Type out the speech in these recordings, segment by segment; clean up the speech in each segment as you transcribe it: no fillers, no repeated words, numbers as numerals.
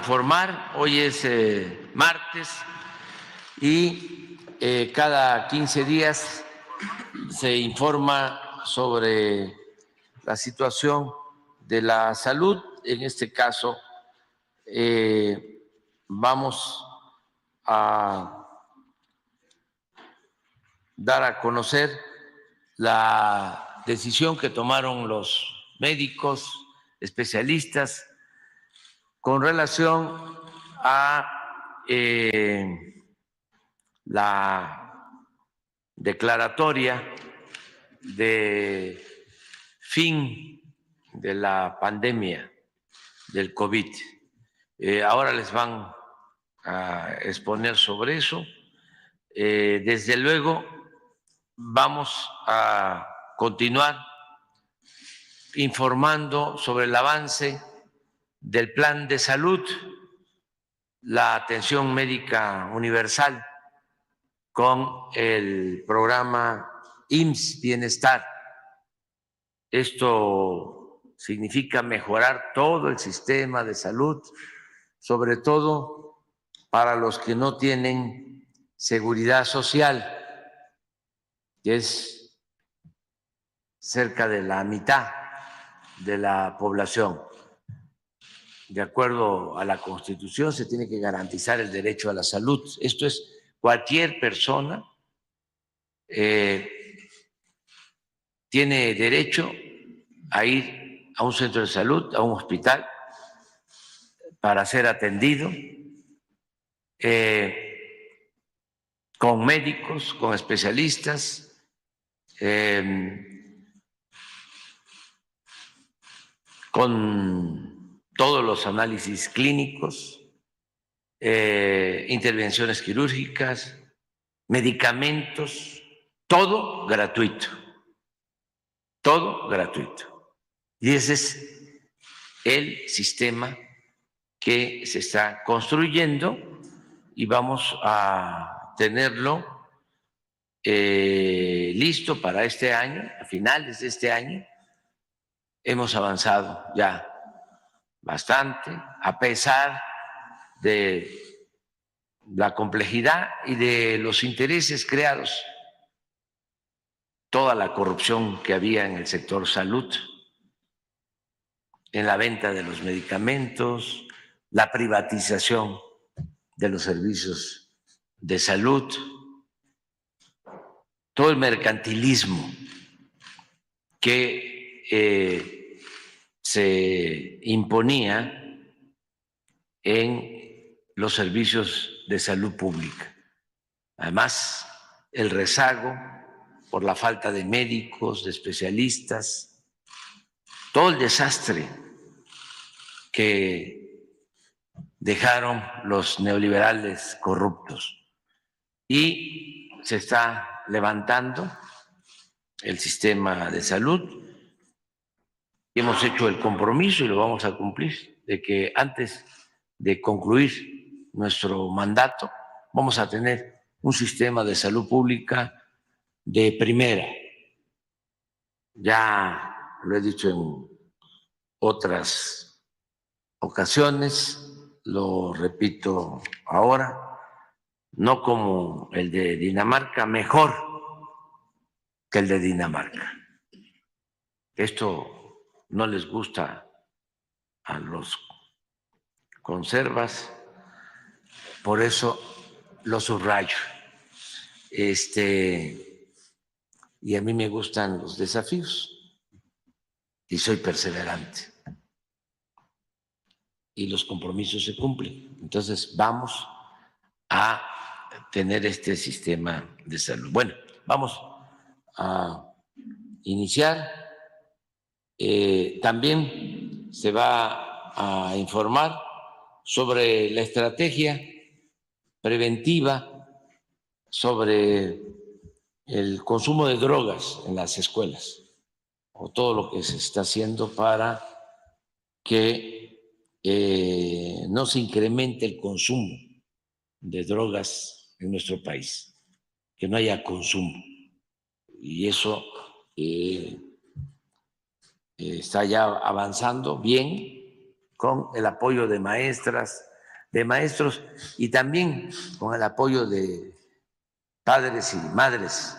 informar. Hoy es martes y cada 15 días se informa sobre la situación de la salud. En este caso, vamos a dar a conocer la decisión que tomaron los médicos especialistas con relación a la declaratoria de fin de la pandemia del COVID. Ahora les van a exponer sobre eso. Desde luego, vamos a continuar informando sobre el avance del plan de salud, la atención médica universal con el programa IMSS Bienestar. Esto significa mejorar todo el sistema de salud, sobre todo para los que no tienen seguridad social, que es cerca de la mitad de la población. De acuerdo a la Constitución, se tiene que garantizar el derecho a la salud. Esto es, cualquier persona tiene derecho a ir a un centro de salud, a un hospital, para ser atendido con médicos, con especialistas, con todos los análisis clínicos, intervenciones quirúrgicas, medicamentos, todo gratuito, todo gratuito. Y ese es el sistema que se está construyendo y vamos a tenerlo listo para este año, a finales de este año. Hemos avanzado ya bastante, a pesar de la complejidad y de los intereses creados, toda la corrupción que había en el sector salud, en la venta de los medicamentos, la privatización de los servicios de salud, todo el mercantilismo que se imponía en los servicios de salud pública. Además, el rezago por la falta de médicos, de especialistas, todo el desastre que dejaron los neoliberales corruptos. Y se está levantando el sistema de salud. Hemos hecho el compromiso y lo vamos a cumplir de que antes de concluir nuestro mandato vamos a tener un sistema de salud pública de primera. Ya lo he dicho en otras ocasiones, lo repito ahora, no como el de Dinamarca, mejor que el de Dinamarca. Esto no les gusta a los conservas, por eso lo subrayo. Y a mí me gustan los desafíos y soy perseverante. Y los compromisos se cumplen. Entonces vamos a tener este sistema de salud. Bueno, vamos a iniciar. También se va a informar sobre la estrategia preventiva sobre el consumo de drogas en las escuelas o todo lo que se está haciendo para que no se incremente el consumo de drogas en nuestro país, que no haya consumo. Y eso está ya avanzando bien con el apoyo de maestras, de maestros y también con el apoyo de padres y madres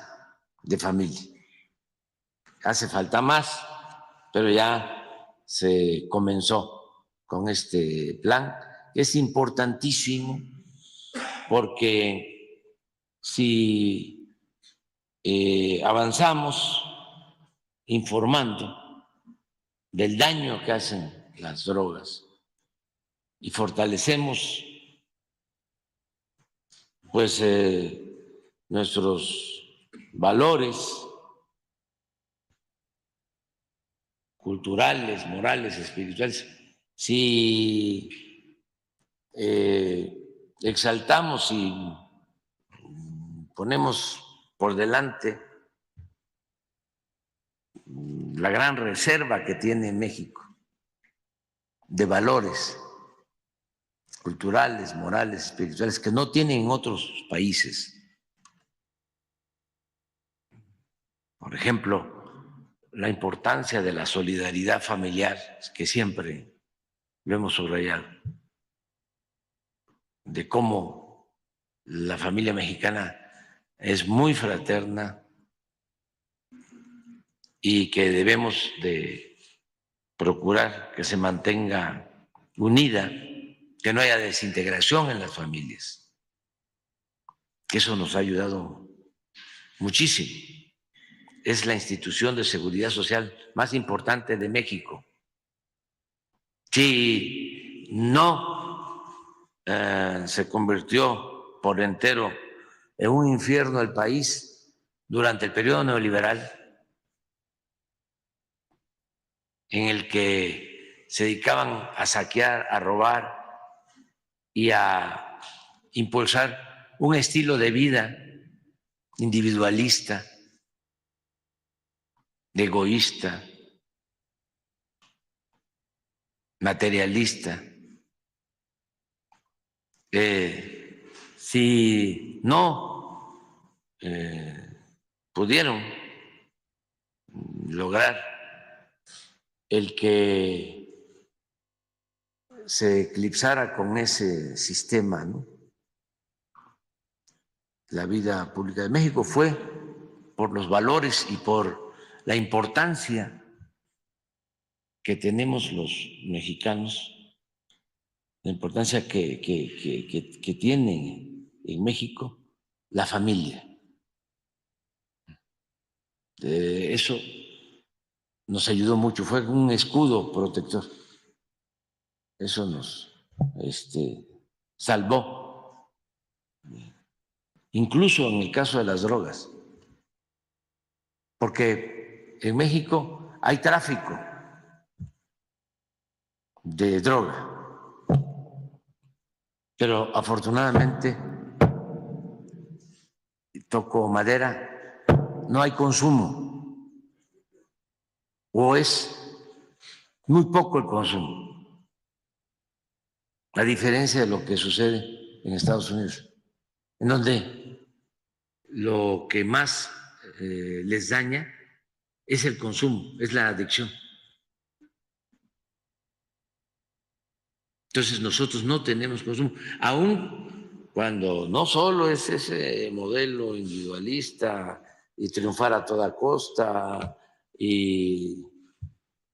de familia. Hace falta más, pero ya se comenzó con este plan, que es importantísimo porque si avanzamos informando del daño que hacen las drogas y fortalecemos pues nuestros valores culturales, morales, espirituales, si exaltamos y ponemos por delante la gran reserva que tiene México de valores culturales, morales, espirituales, que no tienen otros países. Por ejemplo, la importancia de la solidaridad familiar, que siempre lo hemos subrayado, de cómo la familia mexicana es muy fraterna y que debemos de procurar que se mantenga unida, que no haya desintegración en las familias, que eso nos ha ayudado muchísimo. Es la institución de seguridad social más importante de México. Si no se convirtió por entero en un infierno el país durante el periodo neoliberal, en el que se dedicaban a saquear, a robar y a impulsar un estilo de vida individualista, egoísta, materialista. Si no pudieron lograr el que se eclipsara con ese sistema, ¿no?, la vida pública de México, fue por los valores y por la importancia que tenemos los mexicanos, la importancia que tiene en México la familia. Eso nos ayudó mucho, fue un escudo protector. Eso nos salvó, incluso en el caso de las drogas, porque en México hay tráfico de droga, pero afortunadamente, toco madera, no hay consumo, o es muy poco el consumo, a diferencia de lo que sucede en Estados Unidos, en donde lo que más les daña es el consumo, es la adicción. Entonces nosotros no tenemos consumo, aun cuando no solo es ese modelo individualista y triunfar a toda costa y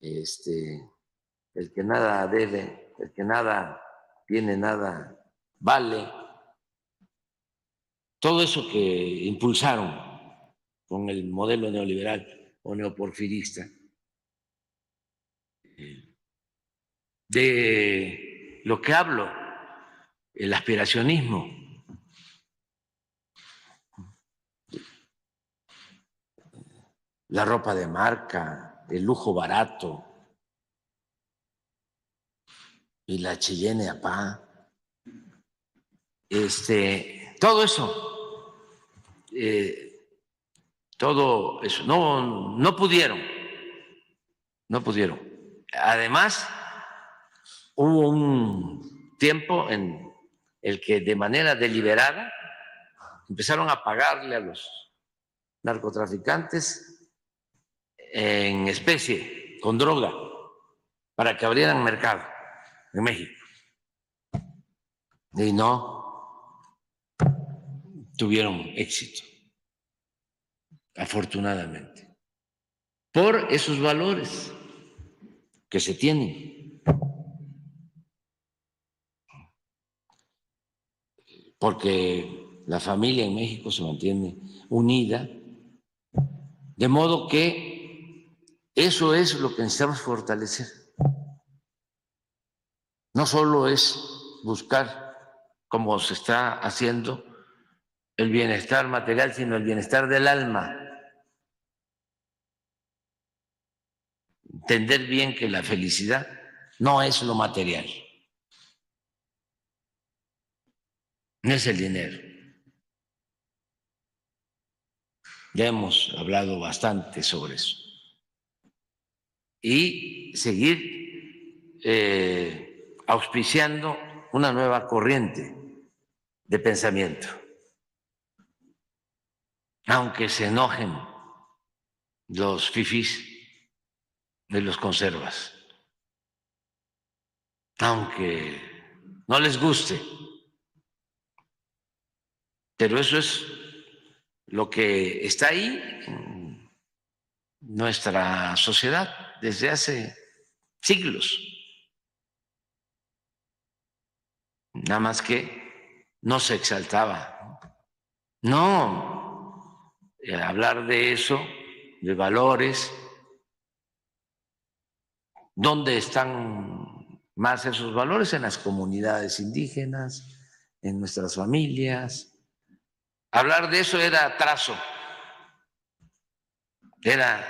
el que nada debe, el que nada tiene, nada vale, todo eso que impulsaron con el modelo neoliberal o neoporfirista, de lo que hablo, el aspiracionismo, la ropa de marca, el lujo barato y la Cheyenne Apá, todo eso, no pudieron. Además, hubo un tiempo en el que de manera deliberada empezaron a pagarle a los narcotraficantes en especie, con droga, para que abrieran mercado en México. y no tuvieron éxito, afortunadamente, por esos valores que se tienen, porque la familia en México se mantiene unida, de modo que eso es lo que necesitamos fortalecer. No solo es buscar, como se está haciendo, el bienestar material, sino el bienestar del alma. Entender bien que la felicidad no es lo material, no es el dinero. Ya hemos hablado bastante sobre eso. Y seguir auspiciando una nueva corriente de pensamiento. Aunque se enojen los fifís de los conservas, aunque no les guste, pero eso es lo que está ahí en nuestra sociedad desde hace siglos. Nada más que no se exaltaba. No, hablar de eso, de valores, ¿dónde están más esos valores? En las comunidades indígenas, en nuestras familias. Hablar de eso era atraso, era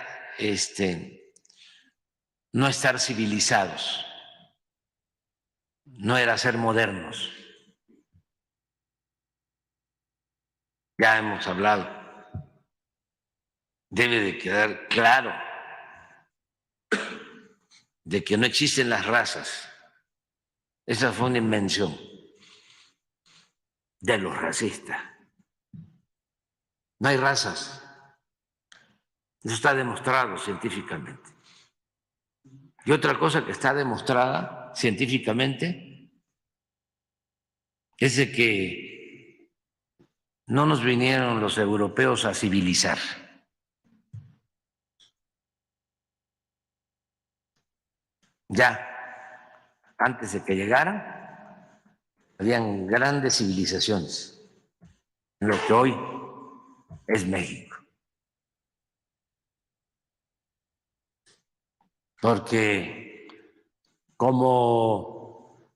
no estar civilizados, no era ser modernos. Ya hemos hablado, debe de quedar claro de que no existen las razas. Esa fue una invención de los racistas. No hay razas. Eso está demostrado científicamente. Y otra cosa que está demostrada científicamente es de que no nos vinieron los europeos a civilizar. Ya, antes de que llegaran, habían grandes civilizaciones en lo que hoy es México. Porque como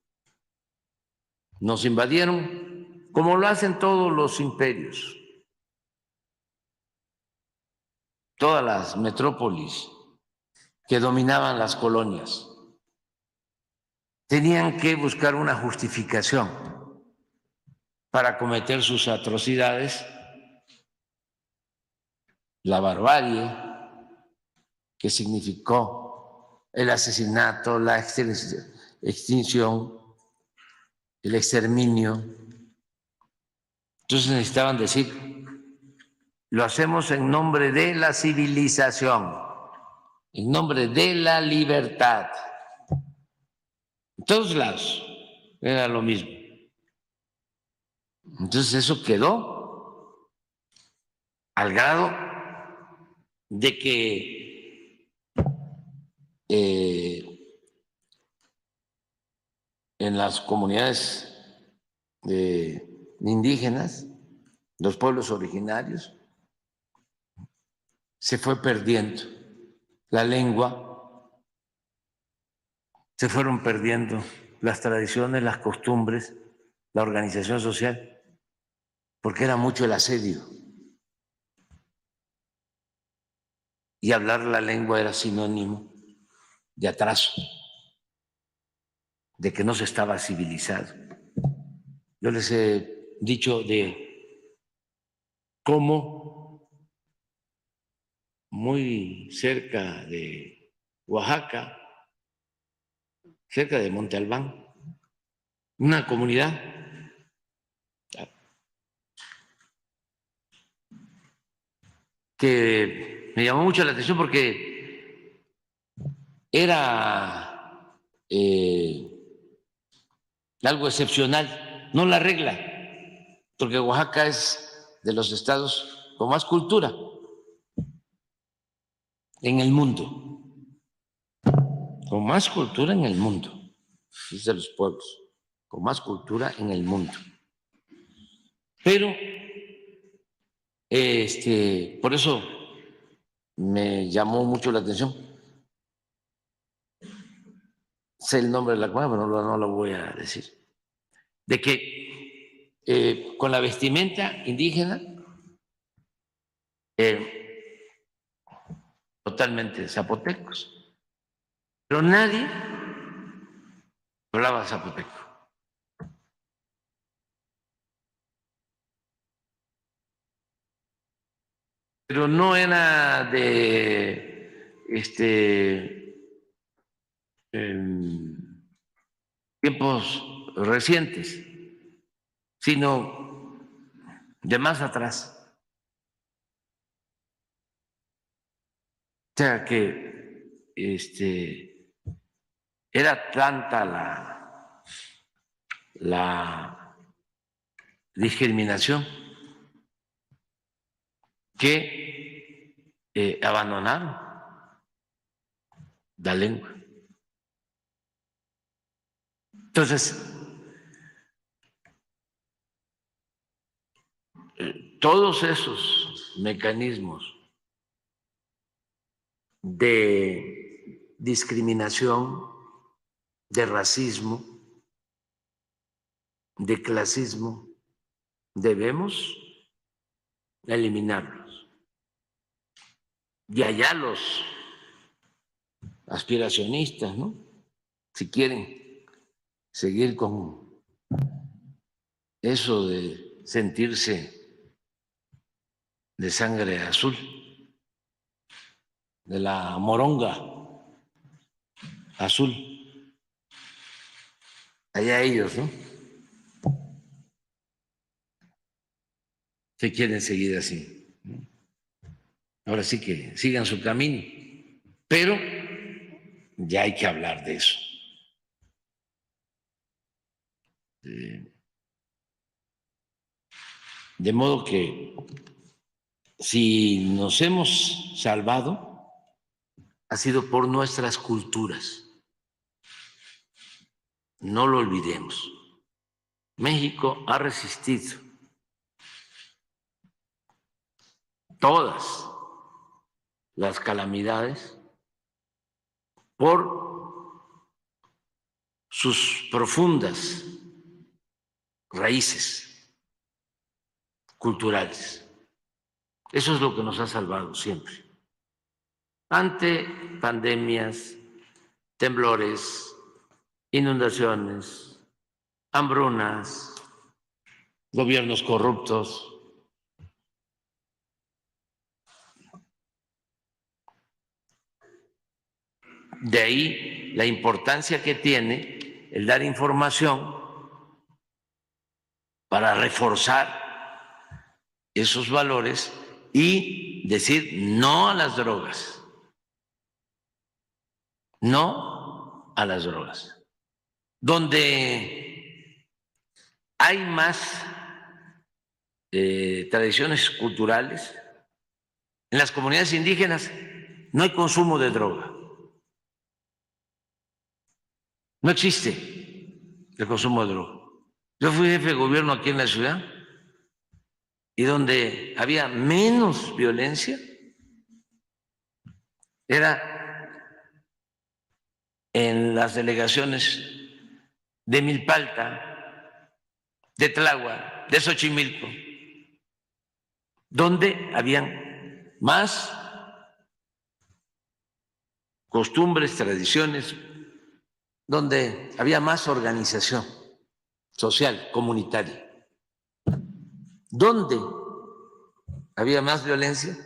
nos invadieron, como lo hacen todos los imperios, todas las metrópolis que dominaban las colonias, tenían que buscar una justificación para cometer sus atrocidades, la barbarie que significó el asesinato, la extinción, el exterminio. Entonces necesitaban decir, lo hacemos en nombre de la civilización, en nombre de la libertad. En todos lados era lo mismo. Entonces eso quedó al grado de que en las comunidades indígenas, los pueblos originarios, se fue perdiendo la lengua, se fueron perdiendo las tradiciones, las costumbres, la organización social, porque era mucho el asedio. Y hablar la lengua era sinónimo de atraso, de que no se estaba civilizado. Yo les he dicho de cómo muy cerca de Oaxaca, cerca de Monte Albán, una comunidad que me llamó mucho la atención porque era algo excepcional. no la arregla, porque Oaxaca es de los estados con más cultura en el mundo, con más cultura en el mundo, es de los pueblos con más cultura en el mundo. Pero, por eso me llamó mucho la atención. Sé el nombre de la cueva, pero no lo voy a decir. De que con la vestimenta indígena, totalmente zapotecos, pero nadie hablaba zapoteco. Pero no era de tiempos recientes, sino de más atrás. O sea que era tanta la discriminación que abandonaron la lengua. Entonces, todos esos mecanismos de discriminación, de racismo, de clasismo, debemos eliminarlos. Y allá los aspiracionistas, ¿no? Si quieren seguir con eso de sentirse de sangre azul, de la moronga azul, allá ellos, ¿no? Si quieren seguir así. Ahora sí que sigan su camino, pero ya hay que hablar de eso. De modo que si nos hemos salvado, ha sido por nuestras culturas. No lo olvidemos. México ha resistido todas las calamidades por sus profundas raíces culturales. Eso es lo que nos ha salvado siempre. Ante pandemias, temblores, inundaciones, hambrunas, gobiernos corruptos. De ahí la importancia que tiene el dar información para reforzar esos valores y decir no a las drogas, no a las drogas. Donde hay más tradiciones culturales, en las comunidades indígenas no hay consumo de droga, no existe el consumo de droga. Yo fui jefe de gobierno aquí en la ciudad y donde había menos violencia era en las delegaciones de Milpalta, de Tláhuac, de Xochimilco, donde habían más costumbres, tradiciones, donde había más organización social, comunitaria. ¿Dónde había más violencia?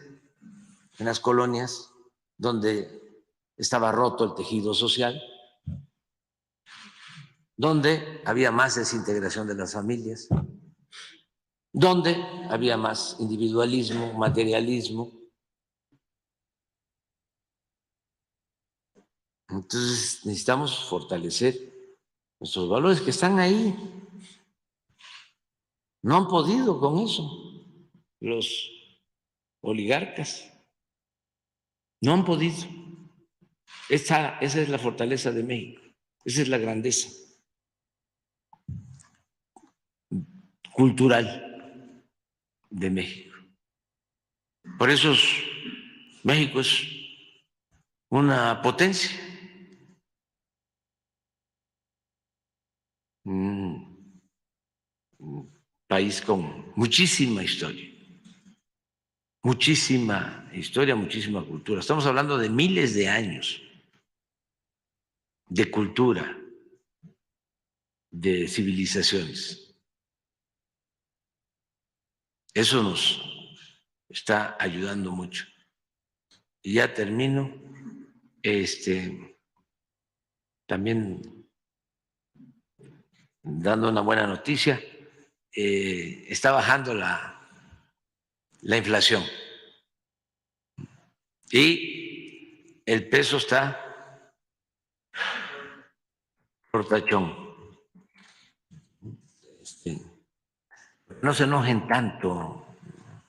En las colonias donde estaba roto el tejido social, donde había más desintegración de las familias, donde había más individualismo, materialismo. Entonces necesitamos fortalecer nuestros valores que están ahí. No han podido con eso los oligarcas. No han podido. Esa es la fortaleza de México. Esa es la grandeza cultural de México. Por eso México es una potencia. Un país con muchísima historia, muchísima cultura. Estamos hablando de miles de años de cultura, de civilizaciones. Eso nos está ayudando mucho. Y ya termino. También dando una buena noticia, está bajando la inflación y el peso está por tachón. No se enojen tanto,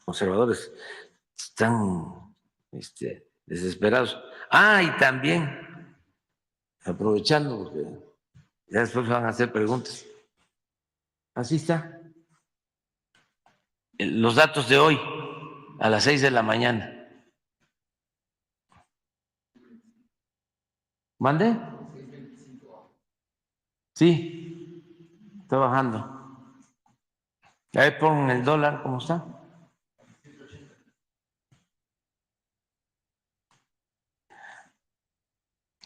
conservadores, están desesperados. Y también, aprovechando, porque ya después van a hacer preguntas. Así está. Los datos de hoy, a las 6 de la mañana. ¿Mande? Sí, está bajando. Ahí pon el dólar, ¿cómo está?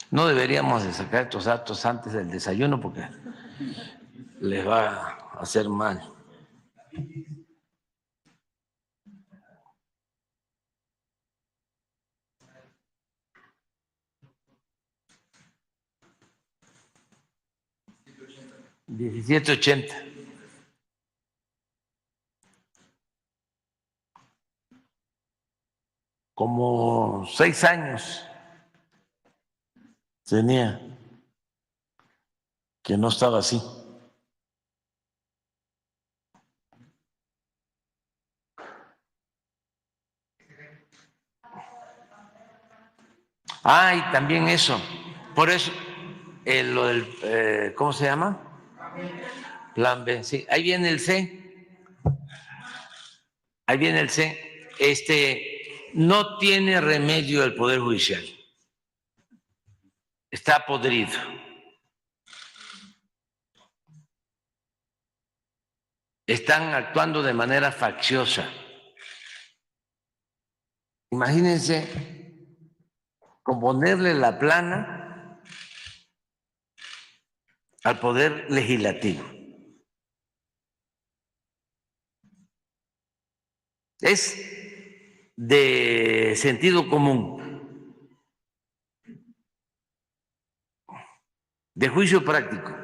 No deberíamos de sacar estos datos antes del desayuno porque les va a hacer mal. $17.80. Como 6 años tenía que no estaba así. Y también eso. Por eso, lo del, ¿cómo se llama? Plan B, sí. Ahí viene el C. Ahí viene el C. No tiene remedio el Poder Judicial. Está podrido. Están actuando de manera facciosa. Imagínense componerle la plana al Poder Legislativo. Es de sentido común, de juicio práctico.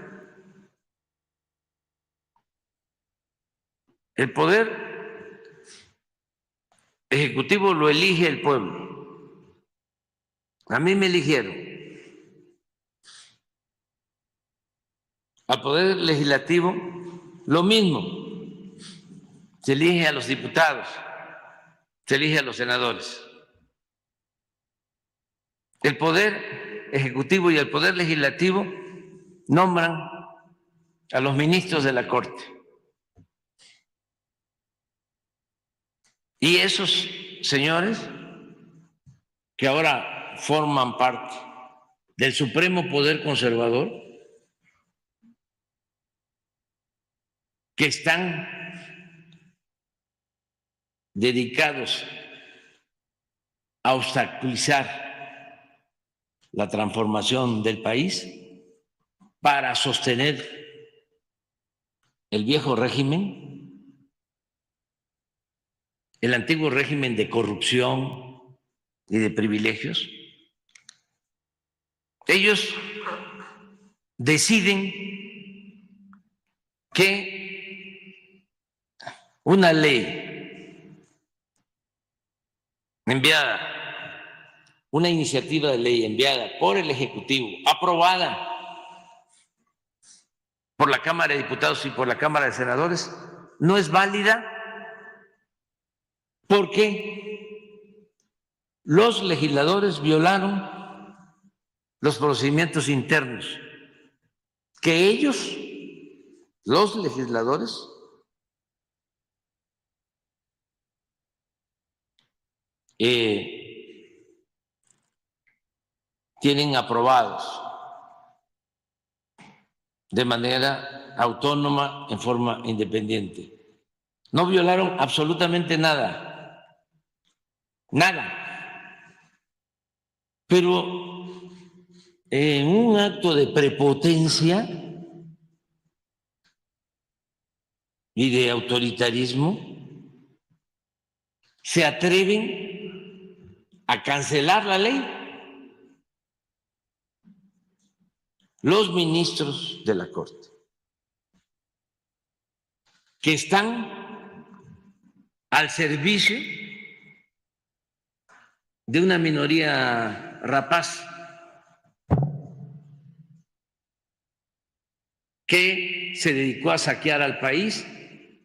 El Poder Ejecutivo lo elige el pueblo. A mí me eligieron. Al Poder Legislativo, lo mismo. Se elige a los diputados, se elige a los senadores. El Poder Ejecutivo y el Poder Legislativo nombran a los ministros de la Corte. Y esos señores que ahora forman parte del Supremo Poder Conservador, que están dedicados a obstaculizar la transformación del país para sostener el viejo régimen, el antiguo régimen de corrupción y de privilegios. Ellos deciden que una ley enviada, una iniciativa de ley enviada por el Ejecutivo, aprobada por la Cámara de Diputados y por la Cámara de Senadores, no es válida porque los legisladores violaron los procedimientos internos que ellos, los legisladores, tienen aprobados de manera autónoma, en forma independiente. No violaron absolutamente nada, nada. Pero en un acto de prepotencia y de autoritarismo, se atreven a cancelar la ley. Los ministros de la Corte, que están al servicio de una minoría rapaz que se dedicó a saquear al país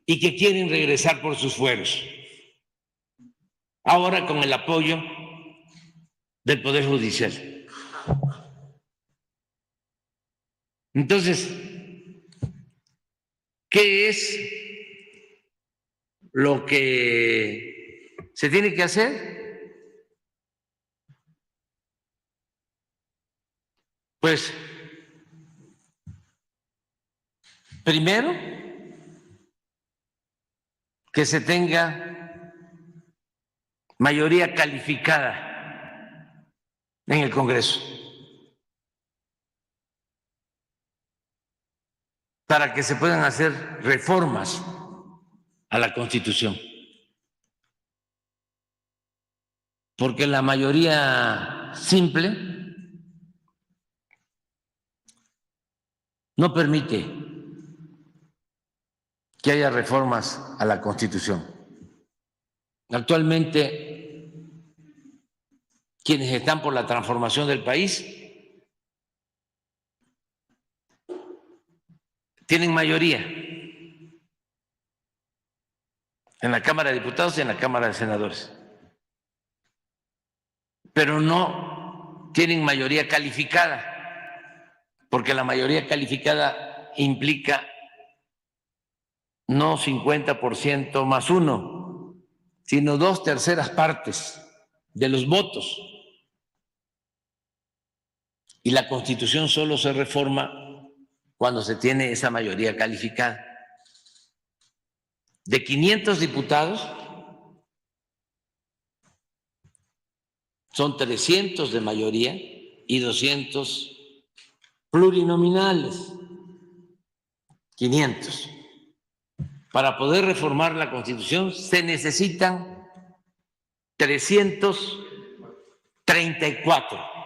y que quieren regresar por sus fueros. Ahora con el apoyo del Poder Judicial. Entonces, ¿qué es lo que se tiene que hacer? Pues, primero, que se tenga mayoría calificada en el Congreso para que se puedan hacer reformas a la Constitución. Porque la mayoría simple no permite que haya reformas a la Constitución. Actualmente, quienes están por la transformación del país tienen mayoría en la Cámara de Diputados y en la Cámara de Senadores, pero no tienen mayoría calificada, porque la mayoría calificada implica no 50% más uno, sino 2/3 partes de los votos. Y la Constitución solo se reforma cuando se tiene esa mayoría calificada. De 500 diputados, son 300 de mayoría y 200 plurinominales. 500. Para poder reformar la Constitución se necesitan 334.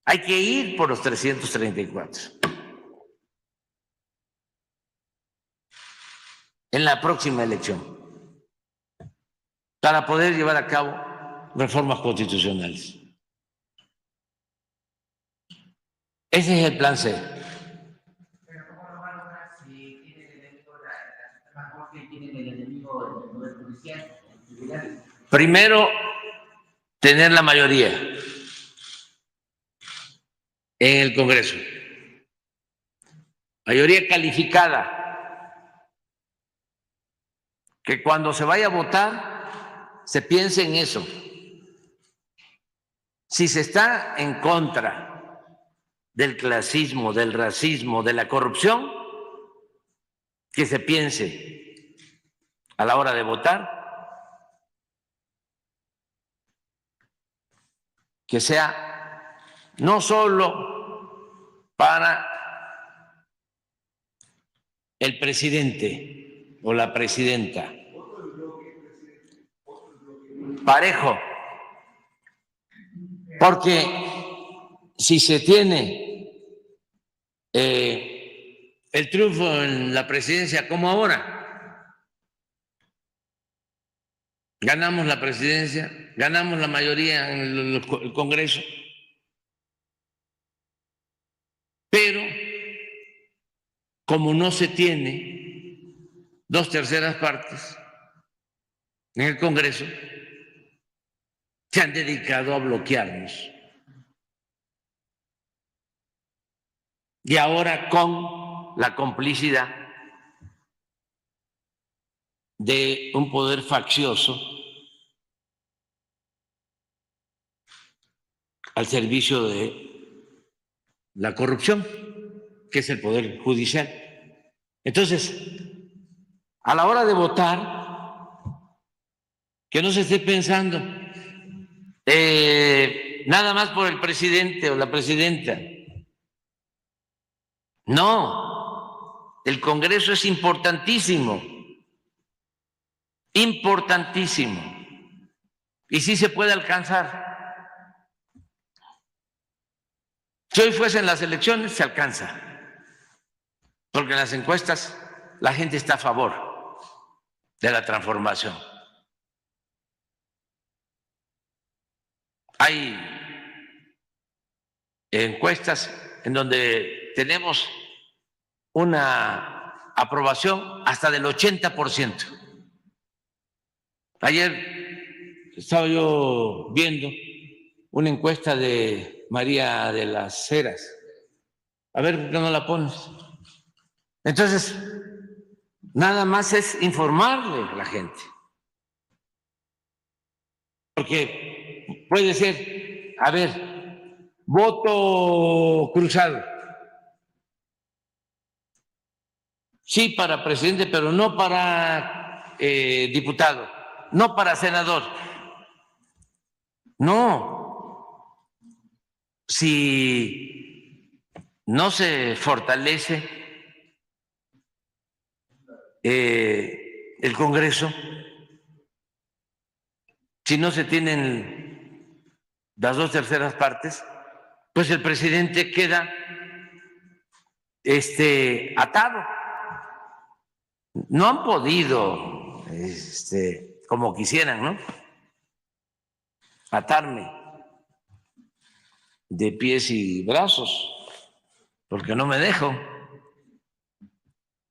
Hay que ir por los 334 en la próxima elección para poder llevar a cabo reformas constitucionales. Ese es el plan C. Pero ¿cómo lo valoras si tiene el enemigo la Suprema Corte y tiene el enemigo del Poder Judicial? Primero, tener la mayoría en el Congreso. Mayoría calificada. Que cuando se vaya a votar, se piense en eso. Si se está en contra del clasismo, del racismo, de la corrupción, que se piense a la hora de votar que sea no solo para el presidente o la presidenta, parejo, porque si se tiene el triunfo en la presidencia como ahora, ganamos la presidencia, ganamos la mayoría en el Congreso, pero como no se tiene 2/3 en el Congreso se han dedicado a bloquearnos. Y ahora con la complicidad de un poder faccioso al servicio de la corrupción, que es el Poder Judicial. Entonces, a la hora de votar, que no se esté pensando nada más por el presidente o la presidenta. No, el Congreso es importantísimo, importantísimo, y sí se puede alcanzar. Si hoy fuesen las elecciones, se alcanza, porque en las encuestas la gente está a favor de la transformación. Hay encuestas en donde tenemos una aprobación hasta del 80%. Ayer estaba yo viendo una encuesta de María de las Heras. A ver, ¿por qué no la pones? Entonces, nada más es informarle a la gente. Porque puede ser, a ver, voto cruzado. Sí para presidente, pero no para diputado, no para senador. No. Si no se fortalece el Congreso, si no se tienen las 2/3 pues el presidente queda atado. No han podido, como quisieran, ¿no?, atarme de pies y brazos, porque no me dejo,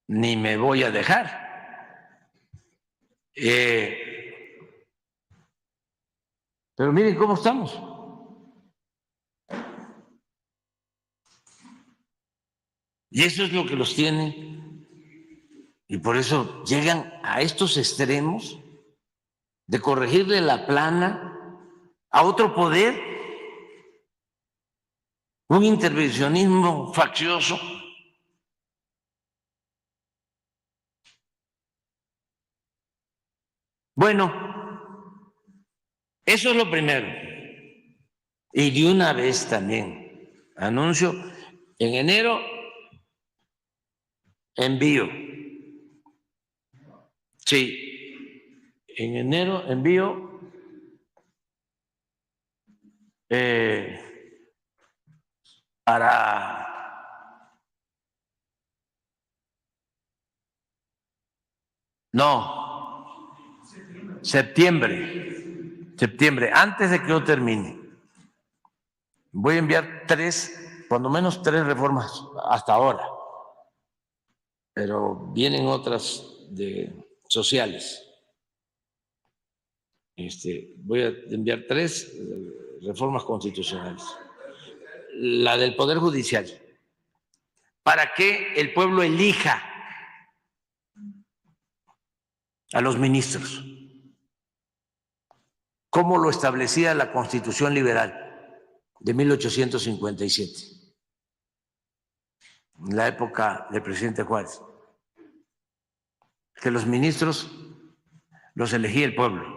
ni me voy a dejar. Pero miren cómo estamos. Y eso es lo que los tiene. Y por eso llegan a estos extremos de corregirle la plana a otro poder, un intervencionismo faccioso. Bueno, eso es lo primero. Y de una vez también anuncio, en enero envío. Sí, en enero envío para septiembre, antes de que yo termine. Voy a enviar cuando menos tres reformas hasta ahora, pero vienen otras sociales. Voy a enviar 3 reformas constitucionales. La del Poder Judicial, para que el pueblo elija a los ministros, como lo establecía la Constitución Liberal de 1857, en la época del presidente Juárez, que los ministros los elegía el pueblo.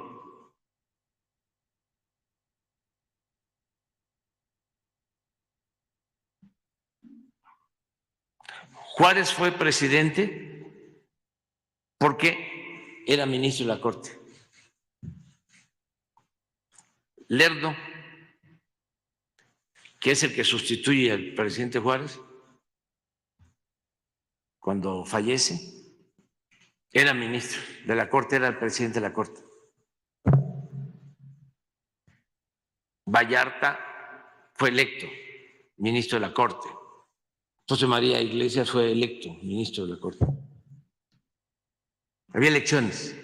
Juárez fue presidente porque era ministro de la Corte. Lerdo, que es el que sustituye al presidente Juárez cuando fallece, era ministro de la Corte, era el presidente de la Corte. Vallarta fue electo ministro de la Corte. José María Iglesias fue electo ministro de la Corte. había elecciones.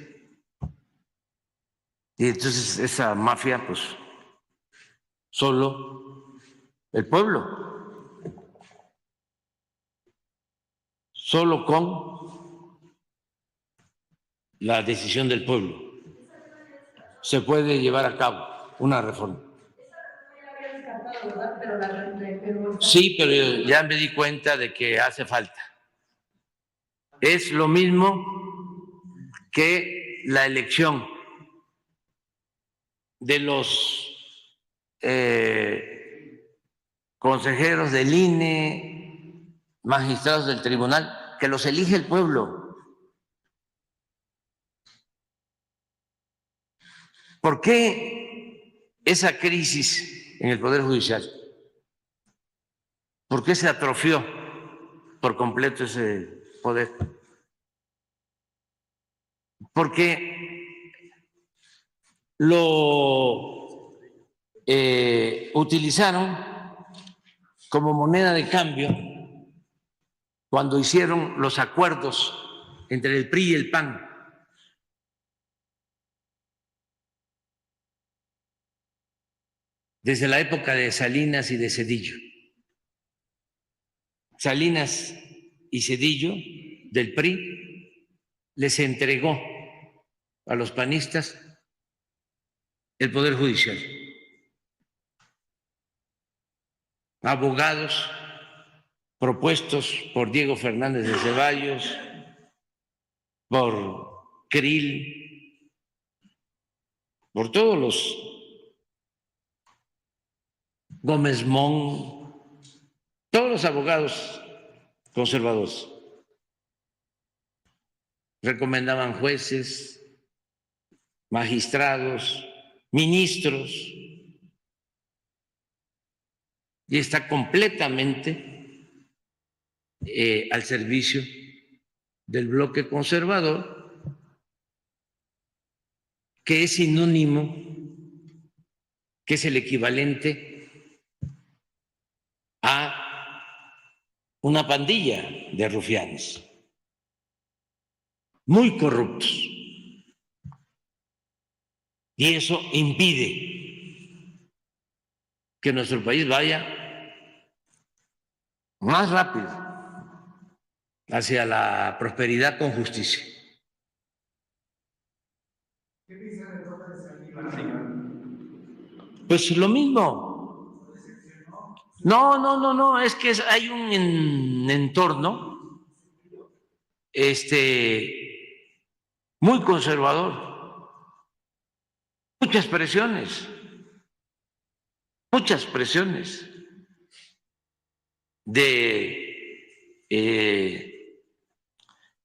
Y entonces esa mafia, pues, solo el pueblo, solo con la decisión del pueblo se puede llevar a cabo una reforma. Sí, pero ya me di cuenta de que hace falta. Es lo mismo que la elección de los consejeros del INE, magistrados del tribunal, que los elige el pueblo. ¿Por qué esa crisis en el Poder Judicial? ¿Por qué se atrofió por completo ese poder? Porque lo utilizaron como moneda de cambio cuando hicieron los acuerdos entre el PRI y el PAN. Desde la época de Salinas y de Zedillo. Salinas y Zedillo del PRI les entregó a los panistas el Poder Judicial. Abogados propuestos por Diego Fernández de Ceballos, por Krill, por todos los Gómez Mon, todos los abogados conservadores. Recomendaban jueces, magistrados, ministros, y está completamente al servicio del bloque conservador, que es sinónimo, que es el equivalente a una pandilla de rufianes muy corruptos. Y eso impide que nuestro país vaya más rápido hacia la prosperidad con justicia. ¿Qué dice de López Saldívar, señor? Pues lo mismo. No, es que hay un entorno muy conservador, muchas presiones de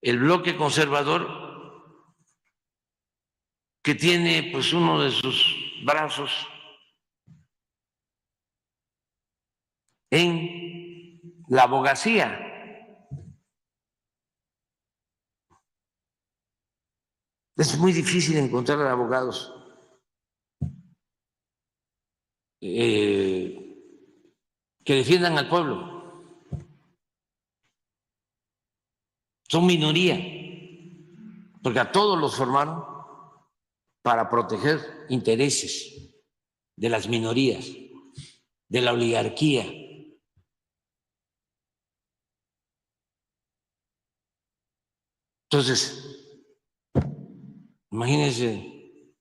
el bloque conservador, que tiene pues uno de sus brazos en la abogacía. Es muy difícil encontrar abogados que defiendan al pueblo. Son minoría, porque a todos los formaron para proteger intereses de las minorías, de la oligarquía. Entonces, imagínense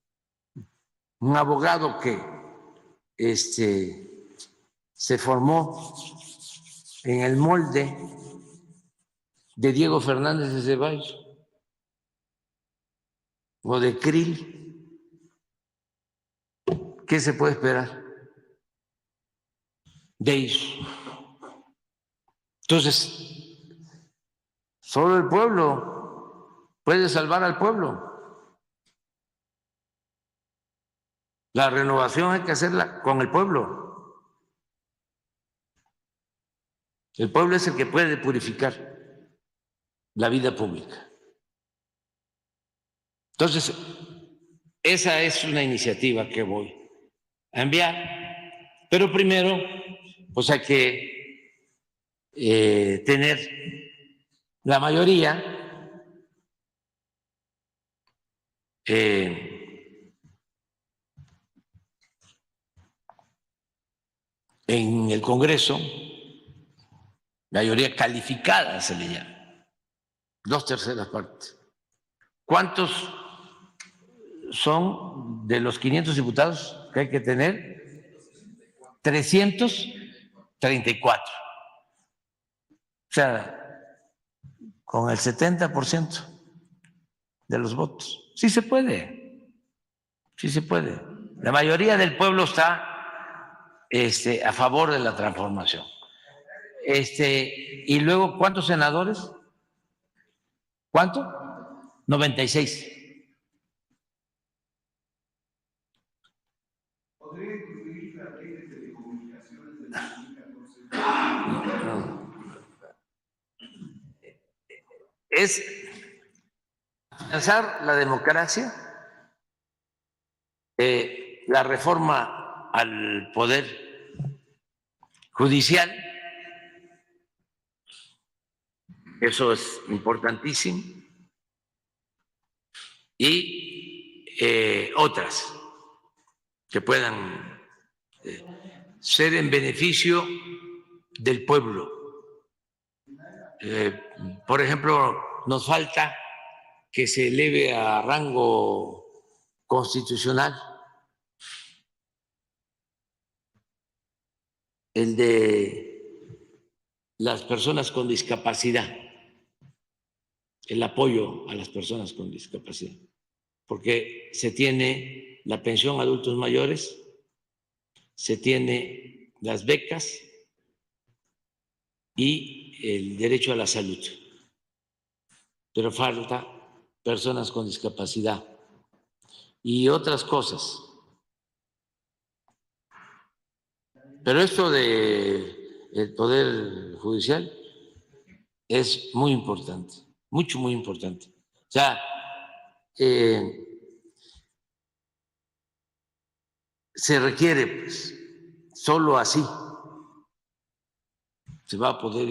un abogado que se formó en el molde de Diego Fernández de Ceballos o de Krill. ¿Qué se puede esperar de ellos? Entonces, solo el pueblo puede salvar al pueblo. La renovación hay que hacerla con el pueblo. El pueblo es el que puede purificar la vida pública. Entonces, esa es una iniciativa que voy a enviar, pero primero, pues hay que tener la mayoría en el Congreso, mayoría calificada se le llama, 2/3 partes. ¿Cuántos son de los 500 diputados que hay que tener? 334. O sea, con el 70% de los votos. Sí se puede, sí se puede. La mayoría del pueblo está a favor de la transformación. Y luego, ¿cuántos senadores? ¿Cuánto? 96. ¿Podría incluir la ley de telecomunicaciones del 2014? No. Es afianzar la democracia, la reforma al poder judicial, eso es importantísimo, y otras que puedan ser en beneficio del pueblo. Por ejemplo, nos falta que se eleve a rango constitucional el de las personas con discapacidad, el apoyo a las personas con discapacidad, porque se tiene la pensión a adultos mayores, se tiene las becas y el derecho a la salud, pero falta personas con discapacidad y otras cosas. Pero esto del Poder Judicial es muy importante, mucho, muy importante. O sea, se requiere, pues, solo así se va a poder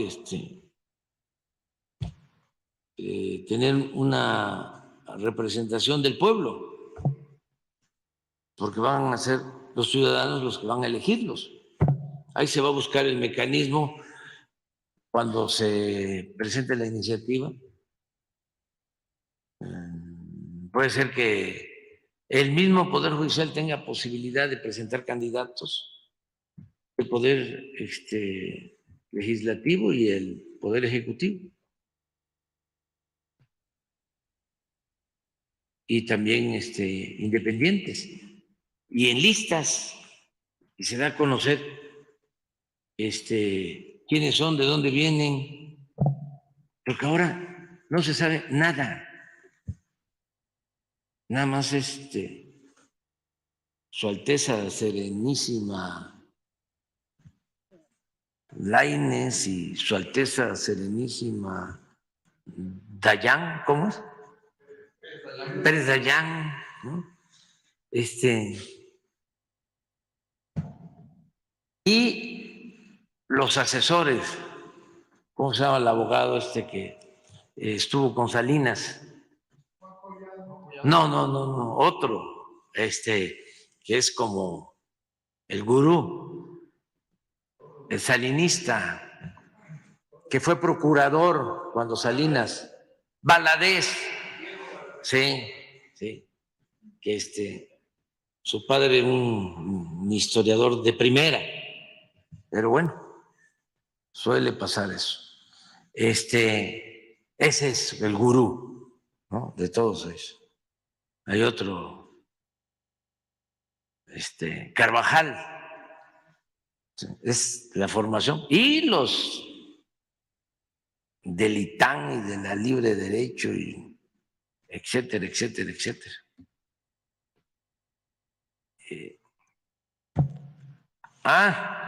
tener una representación del pueblo, porque van a ser los ciudadanos los que van a elegirlos. Ahí se va a buscar el mecanismo cuando se presente la iniciativa. Puede ser que el mismo Poder Judicial tenga posibilidad de presentar candidatos, el Poder Legislativo y el Poder Ejecutivo. Y también independientes. Y en listas, y se da a conocer quiénes son, de dónde vienen, porque ahora no se sabe nada. Nada más Su Alteza Serenísima Lainez y Su Alteza Serenísima Dayán, ¿cómo es? Pérez Dayán, ¿no? Y los asesores, ¿cómo se llama el abogado que estuvo con Salinas? No, otro, que es como el gurú, el salinista, que fue procurador cuando Salinas, Valadez, sí, que su padre un historiador de primera, pero bueno, suele pasar eso. Ese es el gurú, ¿no?, de todos ellos. Hay otro, Carvajal, es la formación, y los del ITAM y de la Libre Derecho, y etcétera, etcétera, etcétera.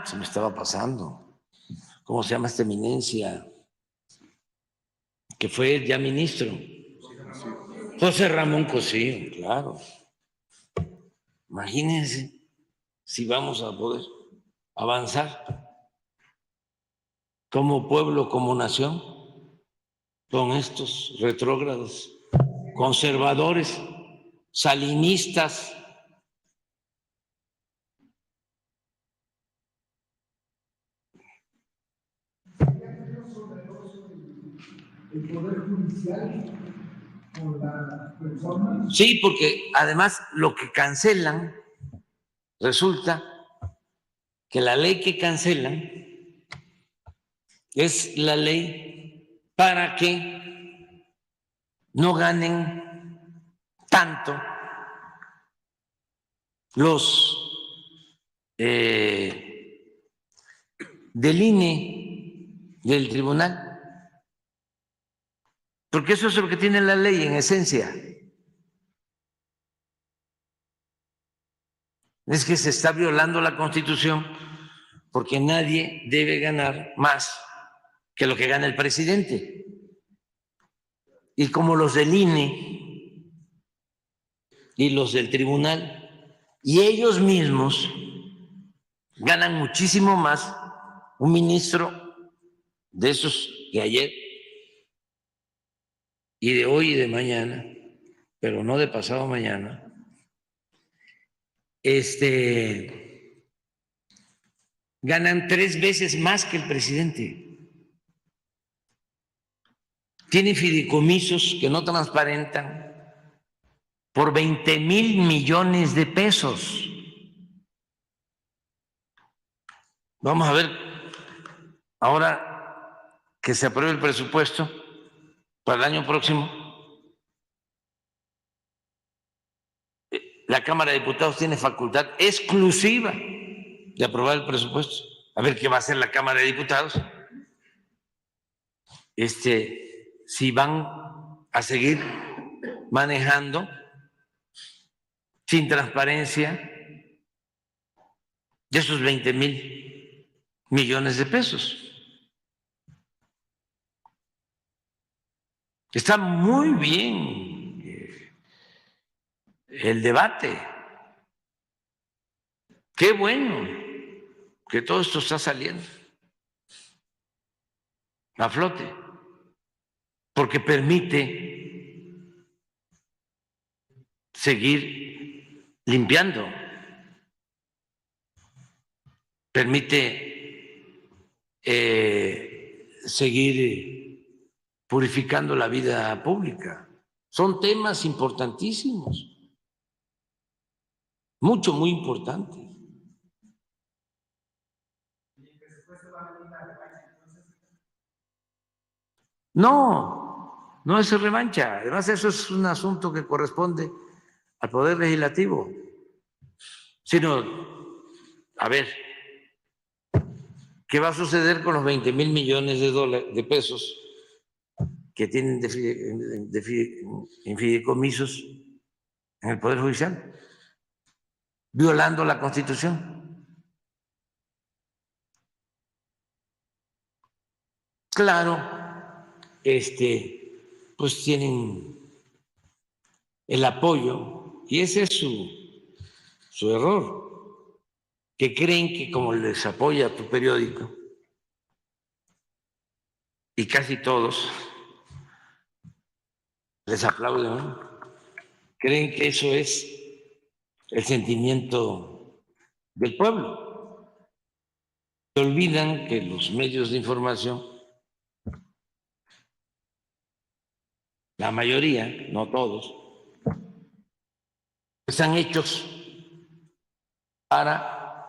Se me estaba pasando. ¿Cómo se llama esta eminencia? Que fue ya ministro. José Ramón Cosío, claro. Imagínense si vamos a poder avanzar como pueblo, como nación, con estos retrógrados, conservadores. salinistas, el Poder Judicial con la persona. Sí, porque además lo que cancelan, resulta que la ley que cancelan es la ley para que no ganen tanto los del INE, del tribunal, porque eso es lo que tiene la ley en esencia. Es que se está violando la Constitución porque nadie debe ganar más que lo que gana el presidente. Y como los del INE y los del tribunal, y ellos mismos ganan muchísimo más, un ministro de esos de ayer y de hoy y de mañana, pero no de pasado mañana, ganan 3 veces más que el presidente. Tienen fideicomisos que no transparentan por 20,000 millones de pesos. Vamos a ver, ahora que se apruebe el presupuesto para el año próximo, la Cámara de Diputados tiene facultad exclusiva de aprobar el presupuesto. A ver qué va a hacer la Cámara de Diputados. Si van a seguir manejando sin transparencia de esos 20,000 millones de pesos. Está muy bien el debate. Qué bueno que todo esto está saliendo a flote, porque permite seguir limpiando, permite seguir purificando la vida pública. Son temas importantísimos, muy importantes. No, no es revancha. Además, eso es un asunto que corresponde al Poder Legislativo. Sino, a ver, ¿qué va a suceder con los 20,000 millones de pesos que tienen en fideicomisos en el Poder Judicial? Violando la Constitución. Claro, pues tienen el apoyo, y ese es su error, que creen que como les apoya tu periódico, y casi todos les aplauden, ¿no? Creen que eso es el sentimiento del pueblo. Se olvidan que los medios de información, la mayoría, no todos, están hechos para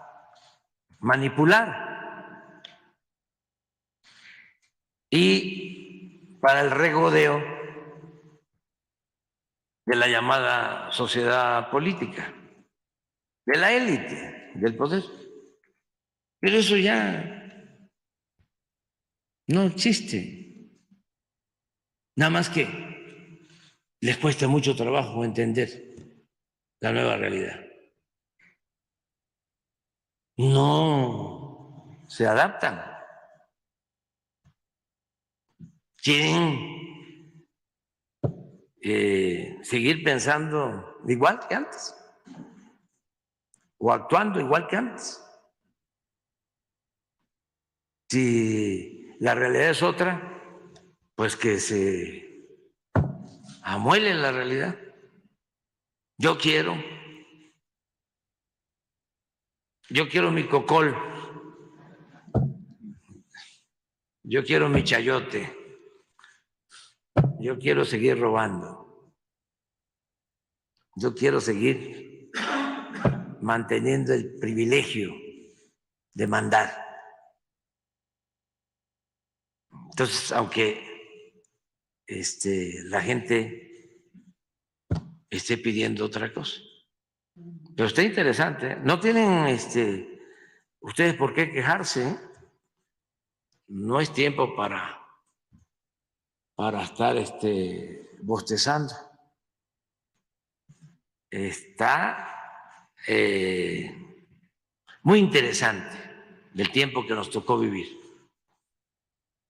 manipular y para el regodeo de la llamada sociedad política, de la élite del poder. Pero eso ya no existe. Nada más que les cuesta mucho trabajo entender la nueva realidad. No se adaptan. Quieren seguir pensando igual que antes o actuando igual que antes. Si la realidad es otra, pues que se amuele la realidad. Yo quiero mi cocol, yo quiero mi chayote, yo quiero seguir robando, yo quiero seguir manteniendo el privilegio de mandar. Entonces, aunque la gente esté pidiendo otra cosa, pero está interesante, ¿eh? No tienen ustedes por qué quejarse, ¿eh? No es tiempo para estar bostezando. Está muy interesante el tiempo que nos tocó vivir.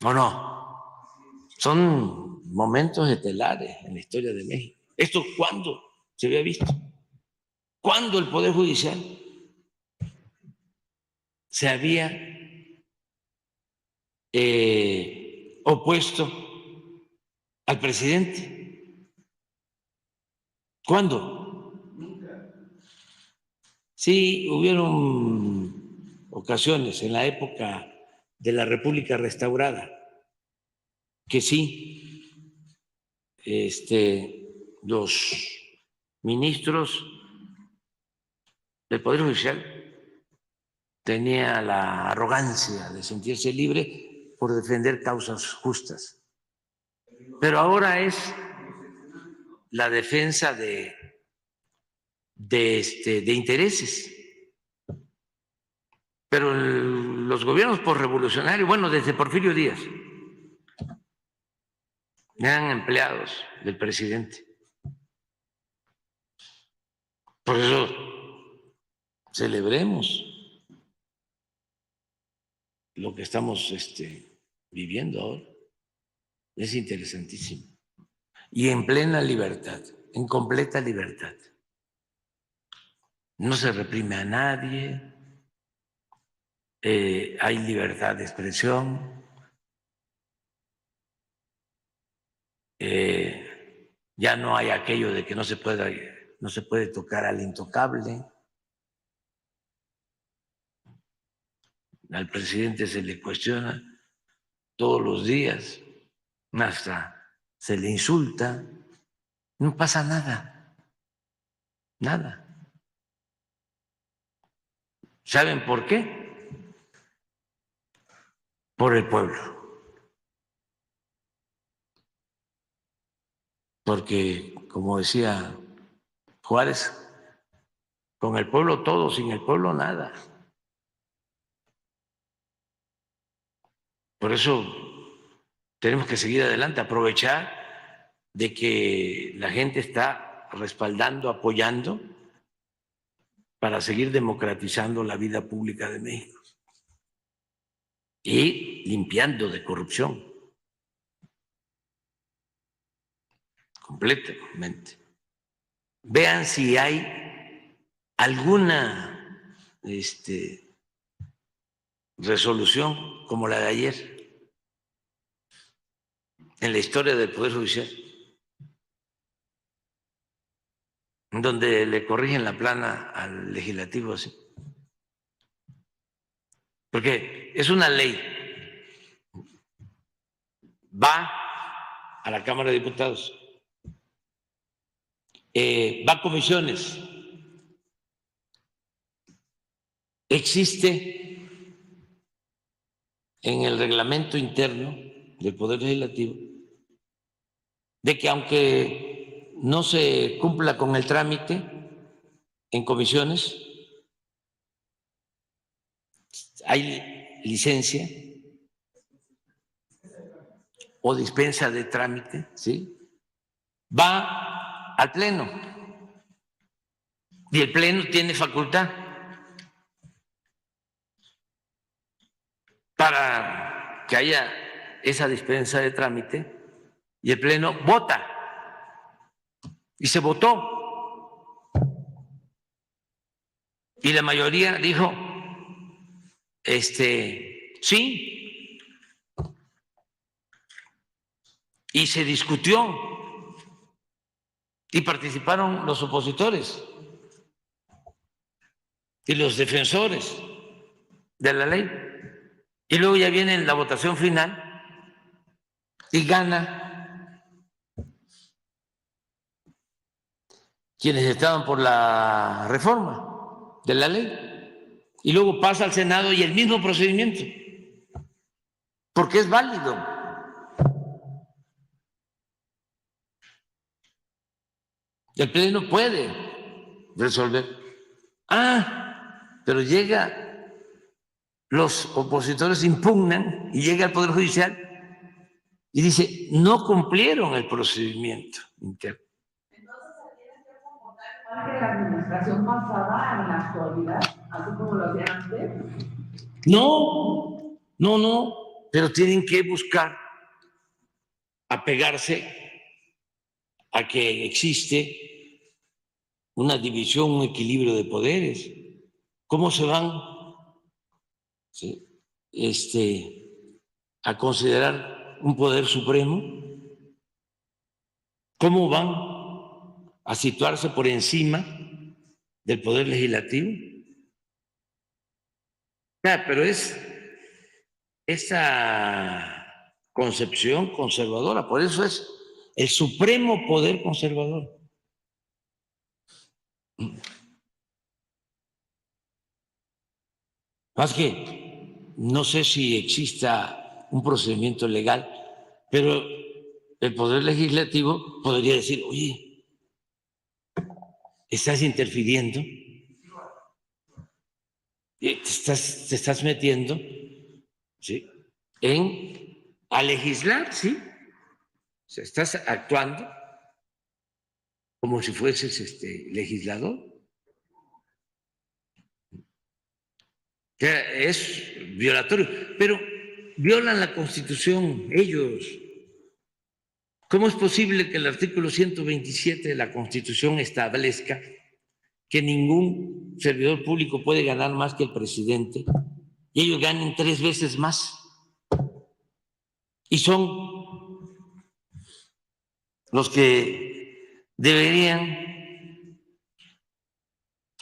¿O no? Son momentos estelares en la historia de México. ¿Esto cuándo se había visto? ¿Cuándo el Poder Judicial se había opuesto al presidente? ¿Cuándo? Sí, hubieron ocasiones en la época de la República Restaurada que sí, los ministros del Poder Judicial tenían la arrogancia de sentirse libre por defender causas justas. Pero ahora es la defensa de intereses. Pero los gobiernos posrevolucionarios, bueno, desde Porfirio Díaz, eran empleados del presidente. Por eso celebremos lo que estamos viviendo ahora. Es interesantísimo. Y en plena libertad, en completa libertad. No se reprime a nadie, hay libertad de expresión, ya no hay aquello de que no se puede tocar al intocable. Al presidente se le cuestiona todos los días, hasta se le insulta, no pasa nada, nada. ¿Saben por qué? Por el pueblo. Porque, como decía Juárez, con el pueblo todo, sin el pueblo nada. Por eso tenemos que seguir adelante, aprovechar de que la gente está respaldando, apoyando para seguir democratizando la vida pública de México y limpiando de corrupción completamente. Vean si hay alguna resolución como la de ayer en la historia del Poder Judicial, donde le corrigen la plana al legislativo así. Porque es una ley, va a la Cámara de Diputados, va a comisiones, existe en el reglamento interno del Poder Legislativo de que aunque no se cumpla con el trámite en comisiones, hay licencia o dispensa de trámite, ¿sí? Va al Pleno y el Pleno tiene facultad para que haya esa dispensa de trámite y el Pleno vota. Y se votó. Y la mayoría dijo, sí. Y se discutió y participaron los opositores y los defensores de la ley. Y luego ya viene la votación final y gana quienes estaban por la reforma de la ley. Y luego pasa al Senado y el mismo procedimiento, porque es válido. El Pleno puede resolver. Pero los opositores impugnan y llega al Poder Judicial y dice, no cumplieron el procedimiento interno. Entonces, ¿se tiene que comportar igual que la administración pasada en la actualidad, así como lo hacían antes? No, pero tienen que buscar apegarse a que existe una división, un equilibrio de poderes. ¿Cómo se van a considerar un poder supremo? ¿Cómo van a situarse por encima del poder legislativo? Pero es esa concepción conservadora, por eso es el supremo poder conservador. Más que no sé si exista un procedimiento legal, pero el Poder Legislativo podría decir, oye, estás interfiriendo, te estás metiendo, ¿sí?, a legislar, ¿sí? O sea, estás actuando como si fueses legislador. Que es violatorio, pero violan la Constitución ellos. ¿Cómo es posible que el artículo 127 de la Constitución establezca que ningún servidor público puede ganar más que el presidente y ellos ganen 3 veces más? Y son los que deberían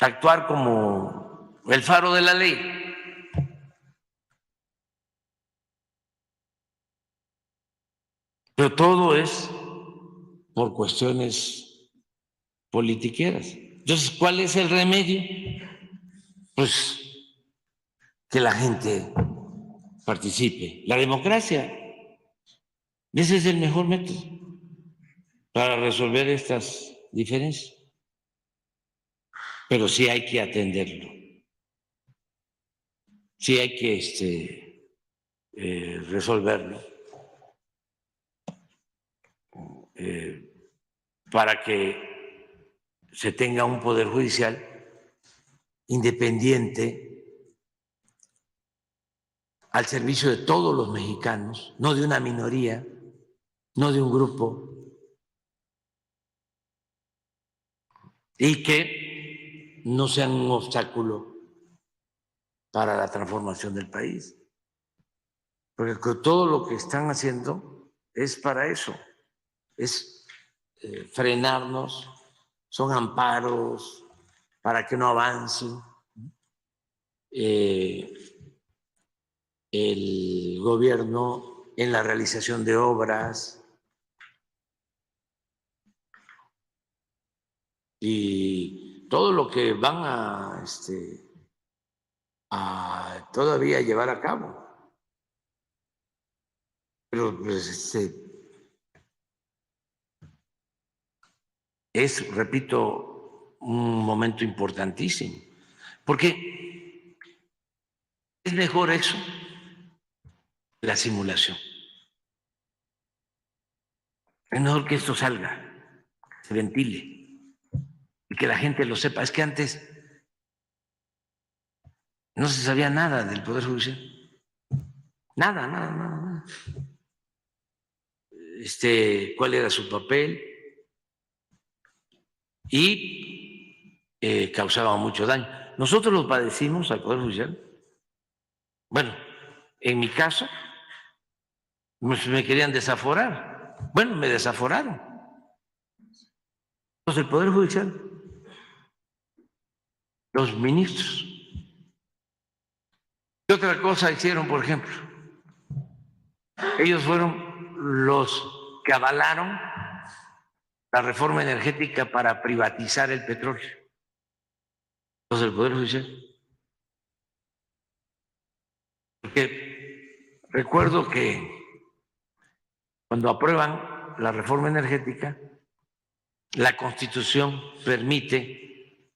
actuar como el faro de la ley. Pero todo es por cuestiones politiqueras. Entonces, ¿cuál es el remedio? Pues que la gente participe. La democracia, ese es el mejor método para resolver estas diferencias. Pero sí hay que atenderlo. Sí hay que resolverlo para que se tenga un poder judicial independiente al servicio de todos los mexicanos, no de una minoría, no de un grupo, y que no sean un obstáculo para la transformación del país. Porque todo lo que están haciendo es para eso, es frenarnos, son amparos para que no avancen. El gobierno en la realización de obras y todo lo que van a todavía llevar a cabo. Pero pues, es, repito, un momento importantísimo, porque es mejor eso, la simulación. Es mejor que esto salga, se ventile y que la gente lo sepa. Es que antes no se sabía nada del Poder Judicial. Nada. Cuál era su papel y causaba mucho daño. Nosotros lo padecimos al Poder Judicial. Bueno, en mi caso, me querían desaforar. Bueno, me desaforaron. los del Poder Judicial, los ministros. ¿Qué otra cosa hicieron, por ejemplo? Ellos fueron los que avalaron la reforma energética para privatizar el petróleo, los del Poder Judicial. Porque recuerdo que cuando aprueban la reforma energética, la Constitución permite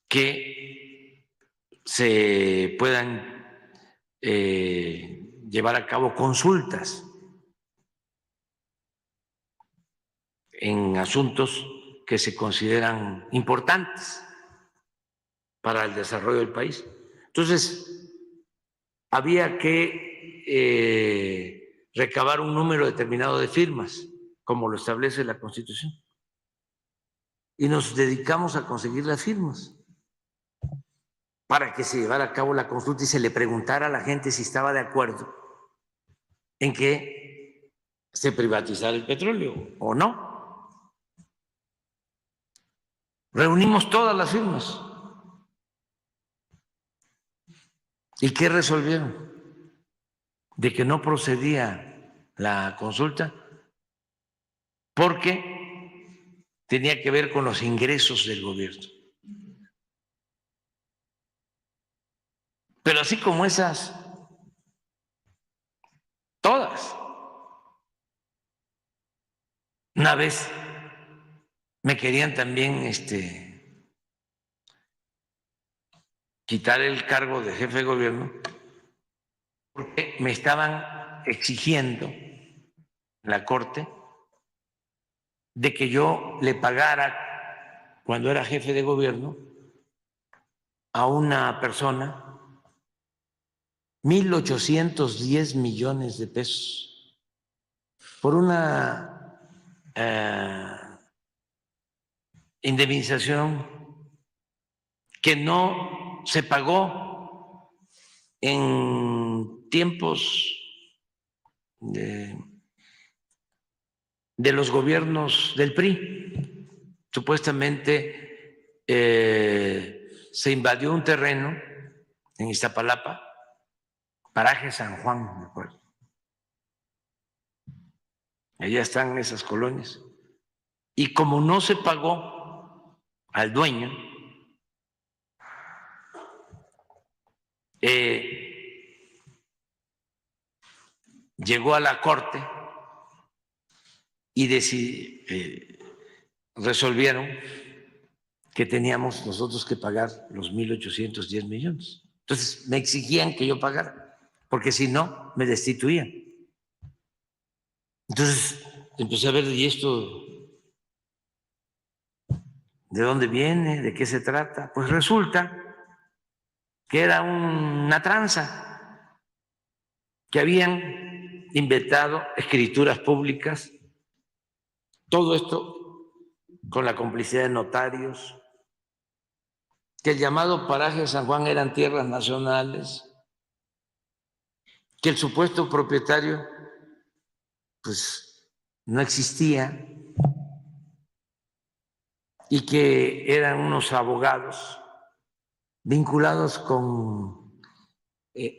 que se puedan llevar a cabo consultas en asuntos que se consideran importantes para el desarrollo del país. Entonces, había que recabar un número determinado de firmas, como lo establece la Constitución. Y nos dedicamos a conseguir las firmas para que se llevara a cabo la consulta y se le preguntara a la gente si estaba de acuerdo en que se privatizara el petróleo o no. Reunimos todas las firmas. ¿Y qué resolvieron? De que no procedía la consulta porque tenía que ver con los ingresos del gobierno. Pero así como esas, todas. Una vez me querían también quitar el cargo de jefe de gobierno porque me estaban exigiendo en la Corte de que yo le pagara, cuando era jefe de gobierno, a una persona 1,810 millones de pesos por una indemnización que no se pagó en tiempos de los gobiernos del PRI. Supuestamente se invadió un terreno en Iztapalapa, paraje San Juan, me acuerdo. Allá están esas colonias. Y como no se pagó al dueño, llegó a la Corte y resolvieron que teníamos nosotros que pagar los 1,810 millones. Entonces me exigían que yo pagara, porque si no, me destituían. Entonces empecé a ver, ¿y esto de dónde viene? ¿De qué se trata? Pues resulta que era una tranza, que habían inventado escrituras públicas, todo esto con la complicidad de notarios, que el llamado paraje de San Juan eran tierras nacionales, que el supuesto propietario pues no existía y que eran unos abogados vinculados con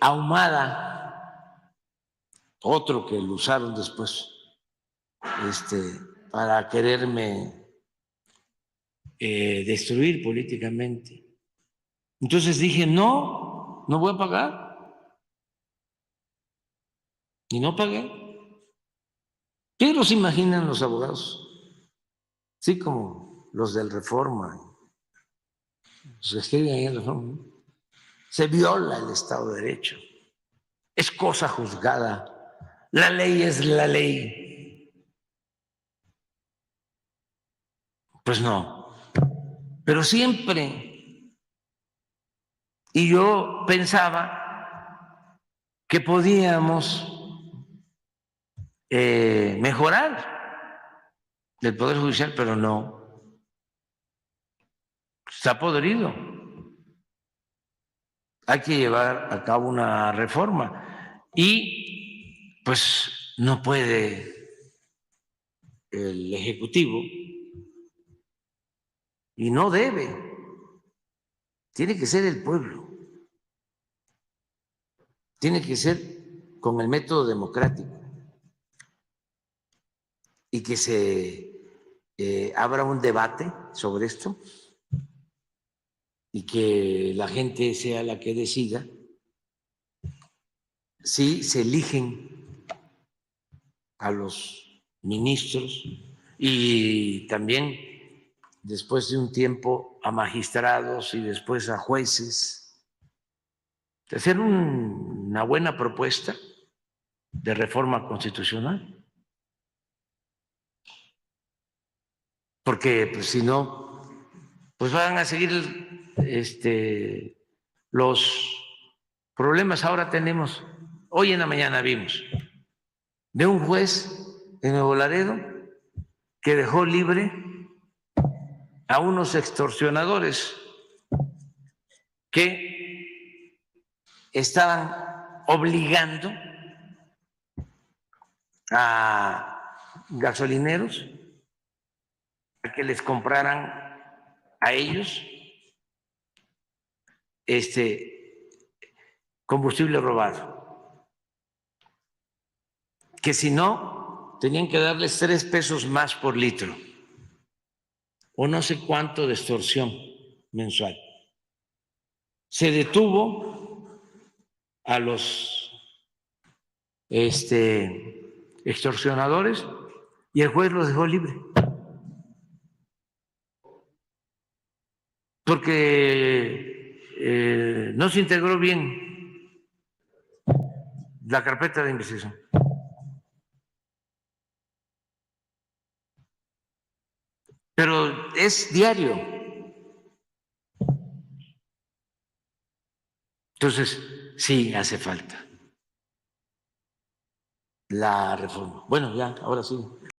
Ahumada, otro que lo usaron después para quererme destruir políticamente. Entonces dije, no voy a pagar. Y no pagué. ¿Qué los imaginan los abogados? Sí, como los del Reforma. Se escriben ahí en el Reforma, ¿no? Se viola el Estado de Derecho. Es cosa juzgada. La ley es la ley. Pues no. Pero siempre. Y yo pensaba que podíamos mejorar el Poder Judicial, pero no. Está podrido. Hay que llevar a cabo una reforma y pues no puede el Ejecutivo y no debe, tiene que ser el pueblo, tiene que ser con el método democrático y que se abra un debate sobre esto y que la gente sea la que decida si se eligen a los ministros y también después de un tiempo a magistrados y después a jueces, de hacer una buena propuesta de reforma constitucional. Porque pues, si no, pues van a seguir los problemas. Ahora tenemos, hoy en la mañana vimos, de un juez en Nuevo Laredo que dejó libre a unos extorsionadores que estaban obligando a gasolineros a que les compraran a ellos combustible robado, que si no tenían que darles 3 pesos más por litro o no sé cuánto de extorsión mensual. Se detuvo a los extorsionadores y el juez los dejó libre. Porque no se integró bien la carpeta de investigación. Pero es diario. Entonces, sí hace falta la reforma. Bueno, ya, ahora sí.